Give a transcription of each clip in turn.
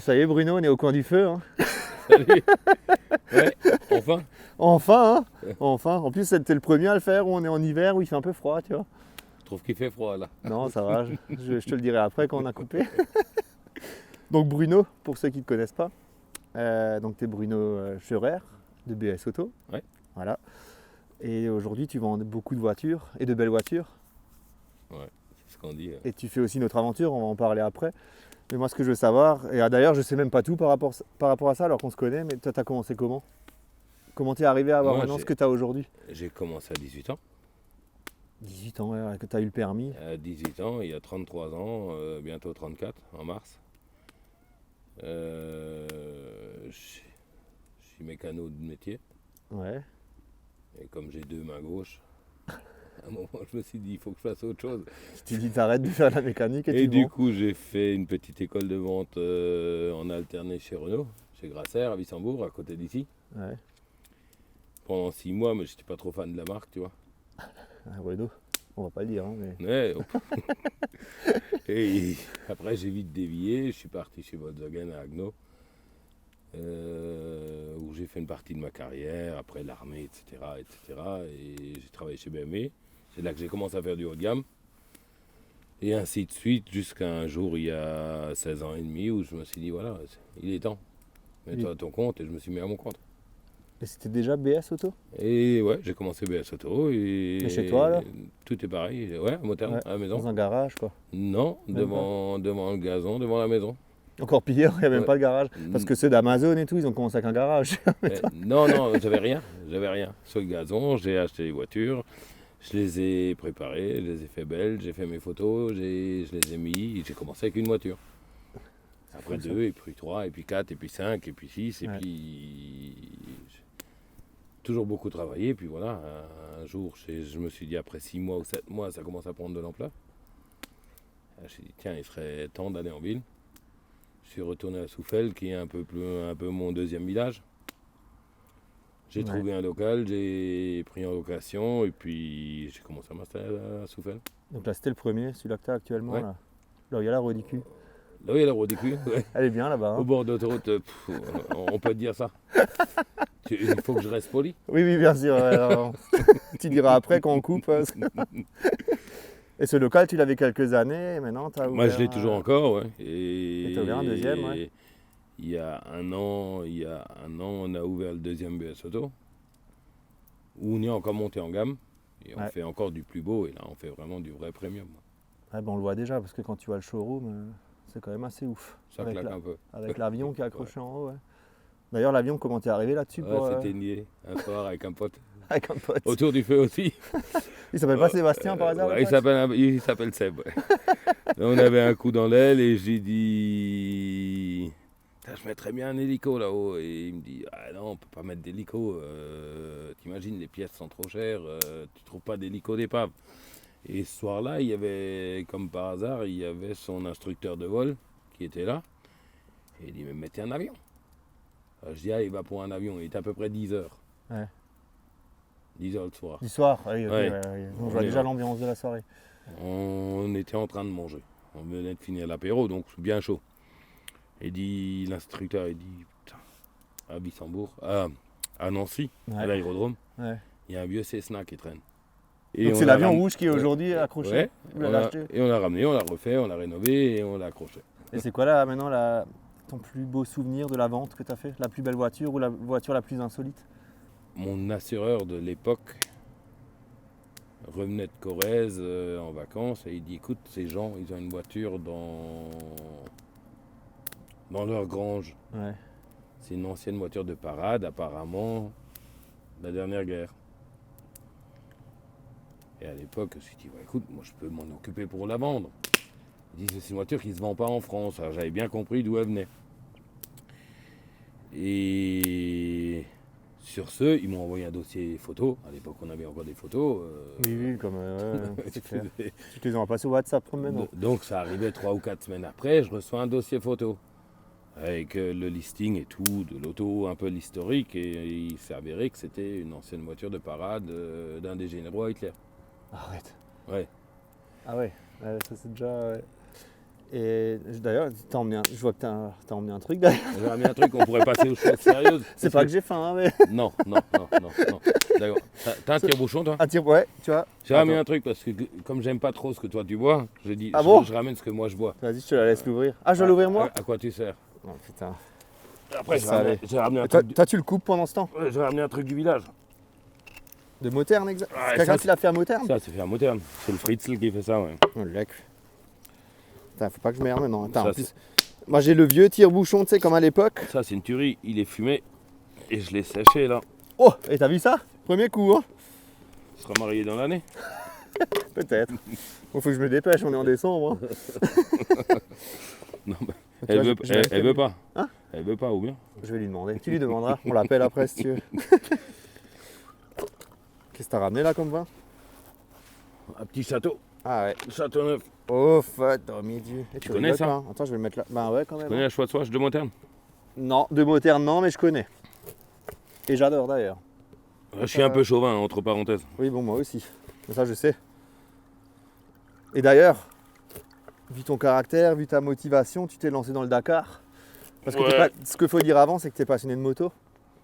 ça y est Bruno, on est au coin du feu. Hein. Salut. Ouais, enfin. Enfin, hein. Enfin. En plus, c'était le premier à le faire où on est en hiver, où il fait un peu froid, tu vois. Je trouve qu'il fait froid là. Non, ça va, je te le dirai après quand on a coupé. Donc Bruno, pour ceux qui ne te connaissent pas, donc tu es Bruno Scheurer de BS Auto. Ouais. Voilà. Et aujourd'hui, tu vends beaucoup de voitures et de belles voitures. Ouais, c'est ce qu'on dit. Et tu fais aussi notre aventure, on va en parler après. Mais moi, ce que je veux savoir, et d'ailleurs, je sais même pas tout par rapport à ça, alors qu'on se connaît, mais toi, tu as commencé comment? Comment tu es arrivé à avoir Moi, maintenant ce que tu as aujourd'hui? J'ai commencé à 18 ans. 18 ans, ouais, que tu as eu le permis. À 18 ans, il y a 33 ans, bientôt 34 en mars. Je suis mécano de métier. Ouais. Et comme j'ai deux mains gauches, à un moment, je me suis dit, il faut que je fasse autre chose. Tu dis, t'arrêtes de faire la mécanique et Et tu du vends. coup, j'ai fait une petite école de vente en alterné chez Renault, chez Grasser, à Wissembourg, à côté d'ici. Ouais. Pendant 6 mois, mais j'étais pas trop fan de la marque, tu vois. Un Renault, on va pas le dire, hein, mais... Ouais, et après, j'ai vite dévié. Je suis parti chez Volkswagen à Haguenau, où j'ai fait une partie de ma carrière, après l'armée, etc., etc. Et j'ai travaillé chez BMW. C'est là que j'ai commencé à faire du haut de gamme. Et ainsi de suite, jusqu'à un jour, il y a 16 ans et demi, où je me suis dit, voilà, il est temps. Mets-toi à ton compte, et je me suis mis à mon compte. Et c'était déjà BS Auto? Et ouais, j'ai commencé BS Auto. Et chez toi, là? Tout est pareil. Ouais, à Moterne, Ouais, à la maison. dans un garage, quoi. Non, Même devant le gazon, devant la maison. Encore pire, il n'y a même Ouais. pas de garage. Parce que ceux d'Amazon et tout, ils ont commencé avec un garage. Non, j'avais rien. Sur le gazon, j'ai acheté les voitures, je les ai préparées, je les ai fait belles, j'ai fait mes photos, je les ai mis, j'ai commencé avec une voiture. Après fou, ça. 2, et puis 3, et puis 4, et puis 5, et puis 6, et Ouais. puis j'ai toujours beaucoup travaillé, puis voilà, un jour je me suis dit après 6 mois ou 7 mois, ça commence à prendre de l'ampleur. Je me suis dit tiens, il serait temps d'aller en ville. Je suis retourné à Souffel, qui est un peu mon deuxième village. J'ai Ouais. trouvé un local, j'ai pris en location et puis j'ai commencé à m'installer à Souffel. Donc là, c'était le premier, celui-là que tu as actuellement, Ouais. là. Là où il y a la roue du cul. Là où il y a la roue du cul, ouais. Elle est bien là-bas. Hein. Au bord d'autoroute, on peut te dire ça. Il faut que je reste poli. Oui, oui, bien sûr. Ouais, alors, tu diras après quand on coupe. Et ce local, tu l'avais quelques années, et maintenant tu as ouvert... Moi, je l'ai toujours encore, ouais. Et t'as ouvert un deuxième, ouais. Il y a un an, on a ouvert le deuxième BS Auto, où on est encore monté en gamme. Et on Ouais. fait encore du plus beau, et là, on fait vraiment du vrai premium. Ouais, ben, on le voit déjà, parce que quand tu vois le showroom, c'est quand même assez ouf. Ça Avec claque la- un peu. Avec l'avion qui est accroché en haut, ouais. D'ailleurs, l'avion, comment t'es arrivé là-dessus Ouais, pour, c'était une idée, un soir avec un pote. avec un pote? Autour du feu aussi. Il s'appelle pas Sébastien par hasard? Ouais, le pote il s'appelle Seb. Ouais. Là, on avait un coup dans l'aile et j'ai dit je mettrais bien un hélico là-haut. Et il me dit ah non, on peut pas mettre d'hélico. T'imagines, les pièces sont trop chères, tu trouves pas d'hélico d'épave. Et ce soir-là, il y avait, comme par hasard, il y avait son instructeur de vol qui était là. Et il dit mais mettez un avion. Alors, je dis il va pour un avion, il est à peu près 10 heures. Ouais. 10 heures le soir. Du soir, oui, ok, Ouais. ouais. On On voit est déjà là. l'ambiance de la soirée. On était en train de manger. On venait de finir l'apéro, donc bien chaud. Et dit l'instructeur, il dit putain, à Wissembourg, à Nancy, Ouais. à l'aérodrome, Ouais. il y a un vieux Cessna qui traîne. Donc on c'est l'a l'avion ram- rouge qui est aujourd'hui accroché. Ouais, Vous l'avez acheté. et on l'a ramené, on l'a refait, on l'a rénové et on l'a accroché. Et c'est quoi là maintenant ton plus beau souvenir de la vente que tu as fait? La plus belle voiture ou la voiture la plus insolite? Mon assureur de l'époque revenait de Corrèze en vacances et il dit écoute, ces gens, ils ont une voiture dans leur grange. Ouais. C'est une ancienne voiture de parade, apparemment, de la dernière guerre. Et à l'époque, je me suis dit, ouais, écoute, moi je peux m'en occuper pour la vendre. Il dit, c'est une voiture qui ne se vend pas en France. Alors j'avais bien compris d'où elle venait. Et sur ce, ils m'ont envoyé un dossier photo. À l'époque, on avait encore des photos. Oui, comme tu c'est clair. faisais- Tu te les envoies pas sur WhatsApp maintenant. Donc ça arrivait 3 ou 4 semaines après, je reçois un dossier photo. Avec le listing et tout, de l'auto, un peu l'historique. Et il s'est avéré que c'était une ancienne voiture de parade d'un des généraux à Hitler. Arrête. Ouais. Ah ouais, ça c'est déjà... ouais. Et d'ailleurs, je vois que t'as emmené un truc d'ailleurs. J'ai ramené un truc, on pourrait passer aux choses sérieuses. C'est pas que j'ai faim, hein, mais. Non. D'accord. T'as un tire-bouchon, toi? Ah, tiens, ouais, tu vois. J'ai ramené Attends. un truc parce que comme j'aime pas trop ce que toi tu bois, j'ai dit Ah bon je ramène ce que moi je bois. Vas-y, je te la laisse l'ouvrir. Ah, je dois l'ouvrir moi? À quoi tu sers? Non, putain. Après, Ça allait. j'ai ramené un Et toi, truc. toi, tu le coupes pendant ce temps? Ouais, j'ai ramené un truc du village. De Moterne, exact. Ouais, C'est quelqu'un ça, qui l'a fait à Moterne? Ça, c'est fait à Moterne. C'est le Fritzl qui fait ça, ouais. Oh, lec. Putain, faut pas que je m'erde maintenant. Attends, Ça, en plus. Moi, j'ai le vieux tire-bouchon, tu sais, comme à l'époque. Ça, c'est une tuerie. Il est fumé et je l'ai séché là. Oh, et t'as vu ça? Premier coup, hein? Il sera marié dans l'année. Peut-être. Bon, faut que je me dépêche, on est en décembre. Hein. Non, bah, Tu vois, elle veut pas. Hein? Elle veut pas ou bien? Je vais lui demander. Tu lui demanderas. On l'appelle après si tu veux. Qu'est-ce que t'as ramené là comme vin? Un petit château. Ah ouais. Châteauneuf. Oh, fuck, t'as mis du. Et Tu connais rigoles ça? pas, hein. Attends, je vais le mettre là. Bah ouais, quand même. Tu connais la choix de soie de Moterne? Non, de Moterne, non, mais je connais. Et j'adore d'ailleurs. Je suis un peu chauvin, entre parenthèses. Oui, bon, moi aussi. Mais ça, je sais. Et d'ailleurs, vu ton caractère, vu ta motivation, tu t'es lancé dans le Dakar. Parce que Ouais. ce qu'il faut dire avant, c'est que tu es passionné de moto,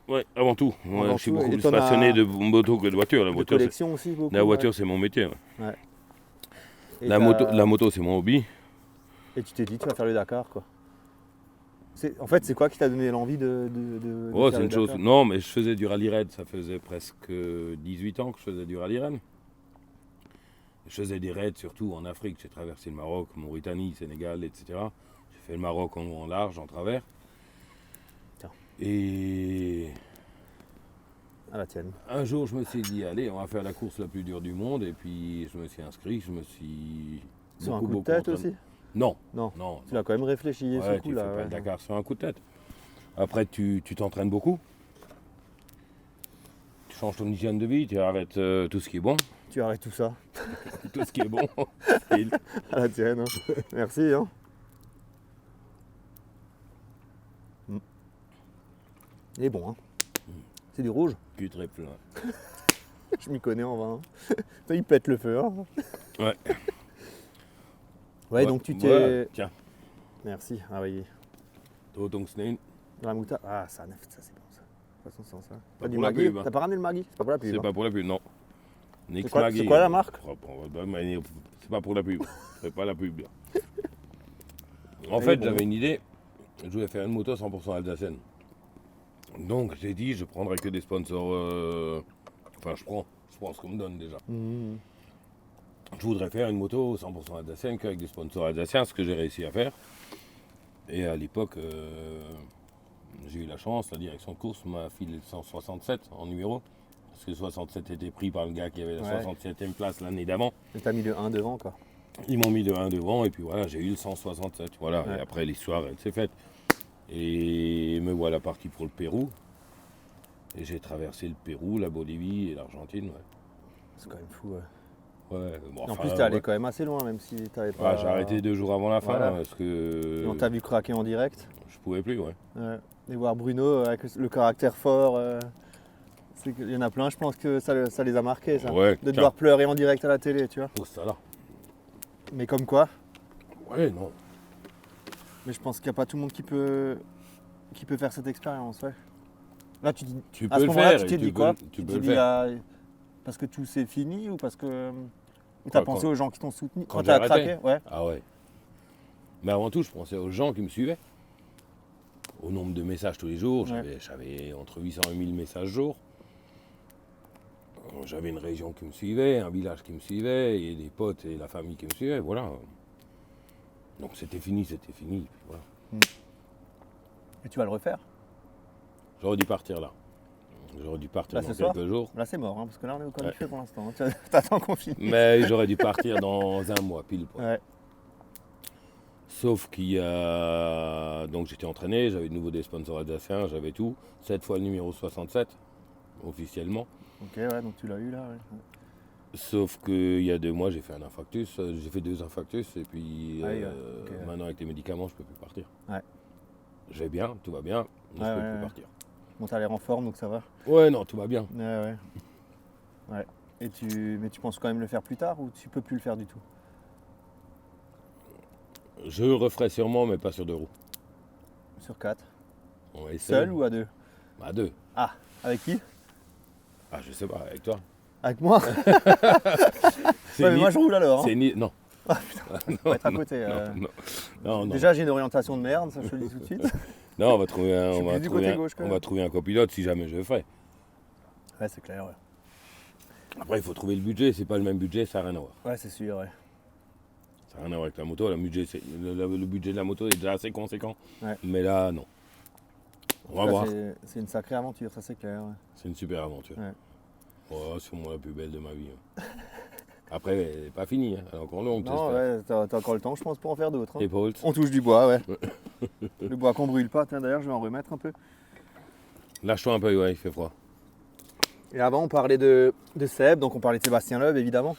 Ouais, avant tout. Ouais, Avant je suis tout, beaucoup et plus t'en as- passionné de moto que de voiture. La de voiture, collection aussi beaucoup. la voiture, c'est mon métier. Ouais. Ouais. Et La moto, c'est mon hobby. Et tu t'es dit, tu vas faire le Dakar, quoi. En fait, c'est quoi qui t'a donné l'envie de Oh, faire c'est le une chose. Dakar? Non, mais je faisais du rallye raid. Ça faisait presque 18 ans que je faisais du rallye raid. Je faisais des raids surtout en Afrique. J'ai traversé le Maroc, Mauritanie, Sénégal, etc. J'ai fait le Maroc en long, en large, en travers. Tiens. Et Ah la tienne. un jour, je me suis dit, allez, on va faire la course la plus dure du monde. Et puis, je me suis inscrit. Je me suis Sur un coup de tête entraîné. aussi? Non, Non. non. Tu l'as quand même réfléchi Ouais, ce coup tu là. fais pas Ouais. le Dakar sur un coup de tête. Après, tu t'entraînes beaucoup. Tu changes ton hygiène de vie, tu arrêtes tout ce qui est bon. Tu arrêtes tout ça. Tout ce qui est bon. Et À la tienne. Hein. Merci. Hein. Il est bon. Hein. C'est du rouge. cul très plein. Je m'y connais en vin. Hein. Il pète le feu. Hein. Ouais. Ouais, donc tu t'es. Ouais, tiens, Merci. Ah oui. donc c'est une. La moutarde. Ah, ça c'est bon ça. De toute façon, sans ça. Pas T'as du pour la Maggi? pub, hein. T'as pas ramené le Maggi? C'est pas pour la pub. C'est hein. pas pour la pub, non. Nix quoi- Maggi, c'est quoi la marque? C'est pas pour la pub. C'est pas la pub. En Elle est fait, bonne. j'avais une idée. Je voulais faire une moto 100% alsacienne. Donc j'ai dit, je prendrai que des sponsors. Enfin, je prends ce qu'on me donne déjà. Mmh. Je voudrais faire une moto 100% alsacienne qu'avec des sponsors alsaciens, ce que j'ai réussi à faire. Et à l'époque, j'ai eu la chance, la direction de course m'a filé le 167 en numéro. Parce que le 67 était pris par le gars qui avait la Ouais. 67e place l'année d'avant. Et t'as mis le 1 devant quoi. Ils m'ont mis le 1 devant et puis voilà, j'ai eu le 167. Voilà, Ouais. et après l'histoire, elle s'est faite. Et me voilà parti pour le Pérou. Et j'ai traversé le Pérou, la Bolivie et l'Argentine. Ouais. C'est quand même fou. Ouais. Ouais, bon, Et en enfin, plus, t'es allé ouais. quand même assez loin, même si t'avais pas. Ouais, j'ai arrêté 2 jours avant la fin Voilà. parce que Et on t'a vu craquer en direct. je pouvais plus. Ouais. Ouais. Et voir Bruno avec le caractère fort. Il y en a plein, je pense que ça les a marqués, ça. Ouais, De tiens. devoir pleurer en direct à la télé, tu vois. Oh, ça là. Mais comme quoi. Ouais, non. Mais je pense qu'il n'y a pas tout le monde qui peut faire cette expérience, ouais. Là, tu dis. Tu À peux ce le moment-là, faire. tu et t'es dit quoi? Tu Tu peux t'es le dit, faire. ah, parce que tout c'est fini ou parce que. Ou t'as Quoi, pensé aux gens qui t'ont soutenu quand t'as j'ai craqué? arrêté Ouais. Ah ouais. Mais avant tout, je pensais aux gens qui me suivaient. Au nombre de messages tous les jours. Ouais. J'avais entre 800 et 1000 messages jour. J'avais une région qui me suivait, un village qui me suivait, et des potes et la famille qui me suivaient, voilà. Donc c'était fini, puis voilà. Et tu vas le refaire? J'aurais dû partir là. J'aurais dû partir Là, dans ce soir quelques jours. Là, c'est mort, hein, parce que là, on est au camp Ouais. du feu pour l'instant. Hein. T'attends qu'on finisse. Mais j'aurais dû partir dans un mois, pile poil. Ouais. Sauf qu'il y a. Donc j'étais entraîné, j'avais de nouveau des sponsors alsaciens, j'avais tout. 7 fois le numéro 67, officiellement. Ok, ouais, donc tu l'as eu là. Ouais. Sauf qu'il y a 2 mois, j'ai fait un infarctus. J'ai fait 2 infarctus et puis Ah oui, ouais, ok. maintenant avec les médicaments, je peux plus partir. Ouais. Je vais bien, tout va bien, mais Ouais, je peux ouais, plus ouais. partir. Bon, t'as l'air en forme, donc ça va. Ouais, non, tout va bien. Ouais, ouais. Ouais. Mais tu penses quand même le faire plus tard ou tu peux plus le faire du tout? Je le referai sûrement, mais pas sur 2 roues. Sur 4. On va essayer. Seul ou à 2? À 2. Ah, avec qui? Ah, je sais pas, avec toi. Avec moi? C'est Ouais, mais ni- moi je roule alors. Hein. C'est ni... Non. Ah, putain, on va être à côté. Non. Déjà, j'ai une orientation de merde, ça je te le dis tout de suite. Non, on va trouver un, Je suis on va plus du trouver côté un- gauche, quand on même. va trouver un copilote si jamais je le ferai. Ouais, c'est clair, ouais. Après, il faut trouver le budget. C'est pas le même budget, ça n'a rien à voir. Ouais, c'est sûr, ouais. Ça n'a rien à voir avec la moto. Le budget de la moto est déjà assez conséquent. Ouais. Mais là, non. On va Là, voir. c'est une sacrée aventure, ça c'est clair. Ouais. C'est une super aventure. Ouais. Oh, c'est sûrement la plus belle de ma vie. Hein. Après, elle n'est pas finie. Hein. Elle est encore longue. Non, ouais, t'as encore le temps, je pense, pour en faire d'autres. Hein. Et Paul. On touche du bois, ouais. Le bois qu'on brûle pas, tiens, d'ailleurs, je vais en remettre un peu. Lâche-toi un peu, ouais, il fait froid. Et avant, on parlait de Seb, donc on parlait de Sébastien Loeb, évidemment.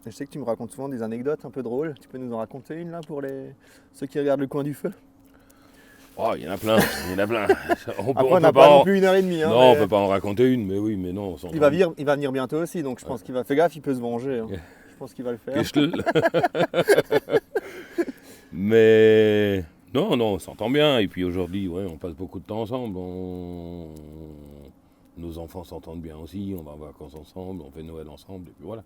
Et je sais que tu me racontes souvent des anecdotes un peu drôles. Tu peux nous en raconter une, là, pour ceux qui regardent le coin du feu? Oh, il y en a plein. Il y en a plein. Après, on n'a pas non plus 1h30. Hein, non, on mais peut pas en raconter une, mais oui, mais non. On s'entend. il va venir bientôt aussi, donc je pense qu'il va... Fais gaffe, il peut se venger. Hein. Je pense qu'il va le faire. Geschl. Mais non, on s'entend bien. Et puis aujourd'hui, ouais, on passe beaucoup de temps ensemble. Nos enfants s'entendent bien aussi. On va en vacances ensemble, on fait Noël ensemble. Et puis voilà.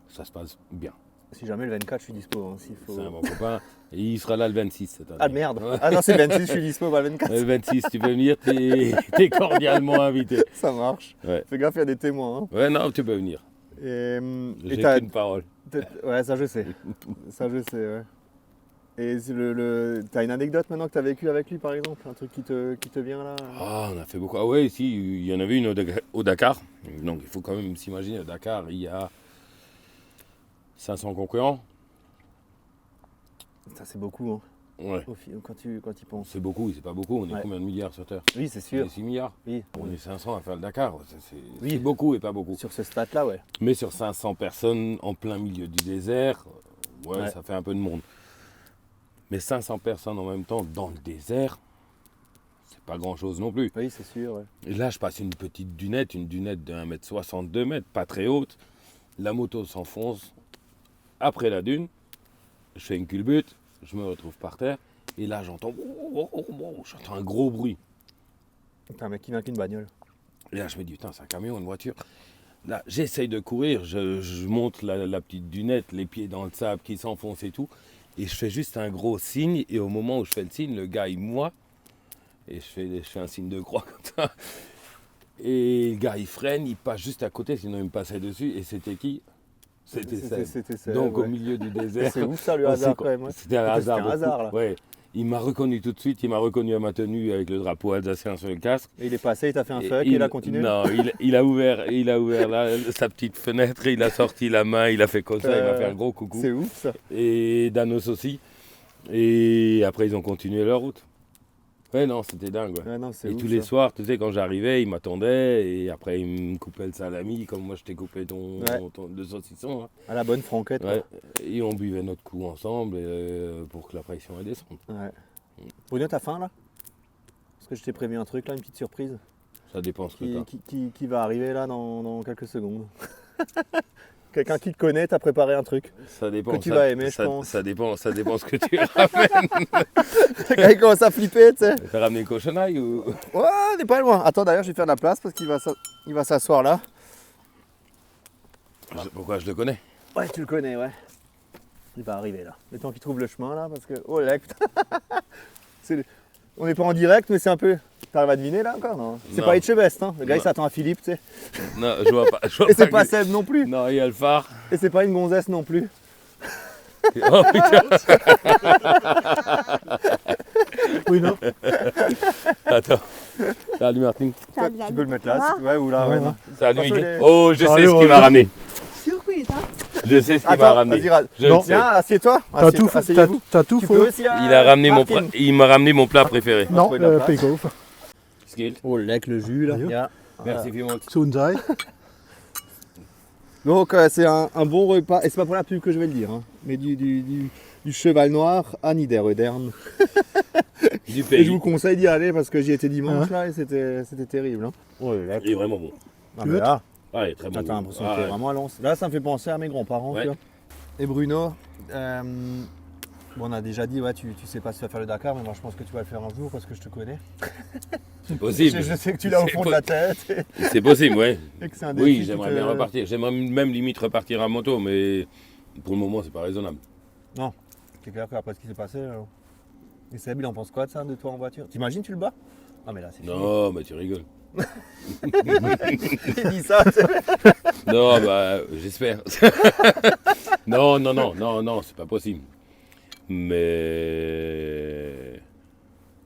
Ça se passe bien. Si jamais le 24, je suis dispo. Hein, s'il faut... C'est un bon copain. Et il sera là le 26 cette année. Ah merde. Ah non, c'est le 26, je suis dispo, pas le 24. Le 26, tu peux venir, t'es cordialement invité. Ça marche. Ouais. Fais gaffe, il y a des témoins. Hein. Ouais, non, tu peux venir. Et J'ai t'as... qu'une parole. Ouais, ça je sais. Ça je sais, ouais. Et t'as une anecdote maintenant que t'as vécu avec lui, par exemple? Un truc qui te vient là? Ah, on a fait beaucoup. Ah ouais, si, il y en avait une au Dakar. Donc il faut quand même s'imaginer, au Dakar, il y a 500 concurrents. Ça c'est beaucoup, hein, Ouais. quand tu y penses. C'est beaucoup, c'est pas beaucoup. On est Ouais. combien de milliards sur Terre? Oui, c'est On sûr. est 6 milliards. Oui. On est 500 à faire le Dakar. Oui. C'est beaucoup et pas beaucoup. Sur ce stade-là, ouais. Mais sur 500 personnes en plein milieu du désert, Ouais. ça fait un peu de monde. Mais 500 personnes en même temps dans le désert, c'est pas grand-chose non plus. Oui, c'est sûr, ouais. Et là, je passe une dunette de 1m60, 2 mètres, pas très haute. La moto s'enfonce après la dune. Je fais une culbute, je me retrouve par terre. Et là, j'entends un gros bruit. T'as un mec qui vient qu'une bagnole. Et là, je me dis, putain, c'est un camion, une voiture. Là, j'essaye de courir, je monte la petite dunette, les pieds dans le sable qui s'enfoncent et tout. Et je fais juste un gros signe. Et au moment où je fais le signe, le gars, il moi. Et je fais un signe de croix comme ça. Et le gars, il freine, il passe juste à côté, sinon il me passait dessus. Et c'était qui? C'était Seb. Donc ouais. au milieu du désert. C'est ouf ça, le on hasard s'est- quand même. Ouais. C'était un hasard. C'était un hasard, là. Ouais. Il m'a reconnu tout de suite, il m'a reconnu à ma tenue avec le drapeau alsacien sur le casque. Et il est passé, il t'a fait un fuck et il a continué. Non, il a ouvert là, sa petite fenêtre, il a sorti la main, il a fait comme ça, il m'a fait un gros coucou. C'est ouf ça. Et Danos aussi. Et après, ils ont continué leur route. Ouais, non, c'était dingue. Ouais. Ouais, non, c'est Et ouf, tous les ça. soirs, tu sais, quand j'arrivais, ils m'attendaient. Et après, ils me coupaient le salami, comme moi je t'ai coupé le saucisson. Hein. À la bonne franquette. Ouais. Et on buvait notre coup ensemble pour que la pression elle descende. Quoi. Ouais. Bruno, t'as faim là? Parce que je t'ai prévu un truc là, une petite surprise Ça dépend ce que t'as. qui va arriver là dans quelques secondes. Quelqu'un qui te connaît t'a préparé un truc. Ça dépend. Que tu vas aimer, je pense. Ça dépend ce que tu ramènes. Le gars il commence à flipper, tu sais. T'as ramené le cochonaille ou... Ouais, on n'est pas loin. Attends, d'ailleurs, je vais faire de la place parce qu'il va s'asseoir là. Pourquoi je le connais? Ouais, tu le connais, ouais. Il va arriver là. Le temps qu'il trouve le chemin là, parce que. Oh là, putain. On n'est pas en direct, mais c'est un peu. T'arrives à deviner là encore? Non. C'est Non. pas Etchebest, hein. Le gars il Non. s'attend à Philippe, tu sais. Non, je vois pas. Et c'est pas Seb non plus. Non, il y a le phare. Et c'est pas une gonzesse non plus. Oh putain. Oui, non. Attends. Salut Martin. Tu peux le mettre là, ouais, ou là, ouais. non. Salut Parce que Miguel. les- Oh, je sais Salut, ce qu'il Roger. m'a ramené. Surprise, hein? Je sais ce qu'il m'a Attends, ramené. vas-y, Je Non. le sais. Viens, assieds-toi. T'as tout, Asseyez-vous. t'as tout Tu faux. peux aussi, Il a ramené Martin. il m'a ramené mon plat préféré. Non, trouver de la place. Pekoff. Skill. Oh, avec le jus là. Adieu. Yeah. Merci Fimon. Zoenzai. Donc c'est un bon repas, et c'est pas pour la pub que je vais le dire, hein, mais du cheval noir à Niederödern. Du Et pays. je vous conseille d'y aller parce que j'y étais dimanche Hein là et c'était terrible. Hein. Il est vraiment bon. Ah, Tu mais veux là, Ah, il est très bon. t'as l'impression Ah, que t'es ouais. vraiment à Lens. Là ça me fait penser à mes grands-parents. Ouais. Tu vois. Et Bruno, Bon, on a déjà dit, ouais, tu sais pas si tu vas faire le Dakar, mais moi je pense que tu vas le faire un jour parce que je te connais. C'est possible. Je sais que tu l'as au C'est fond de la tête C'est possible, ouais. et que c'est un défi Oui, qui j'aimerais te- bien repartir. J'aimerais même limite repartir à moto, mais pour le moment, c'est pas raisonnable. C'est clair qu'après ce qui s'est passé. Et Seb, il en pense quoi de ça, de toi en voiture? T'imagines, tu le bats? Ah, mais là, c'est fini. Non, mais tu rigoles. Il dit ça, Non, bah, j'espère. Non, c'est pas possible. Mais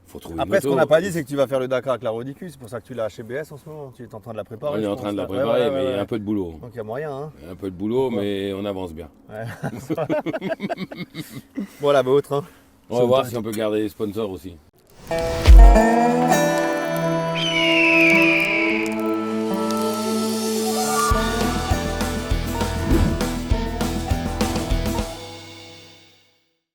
faut trouver une Après, ce moto. qu'on n'a pas dit, c'est que tu vas faire le Dakar avec la Rodicus. C'est pour ça que tu l'as chez BS en ce moment. Tu es en train de la préparer. On est je en pense, train de la là. préparer, mais il y a ouais. un peu de boulot. Donc il y a moyen, hein. Un peu de boulot, mais on avance bien. Ouais. Voilà, bah autre, hein. On va voir si on peut garder les sponsors aussi.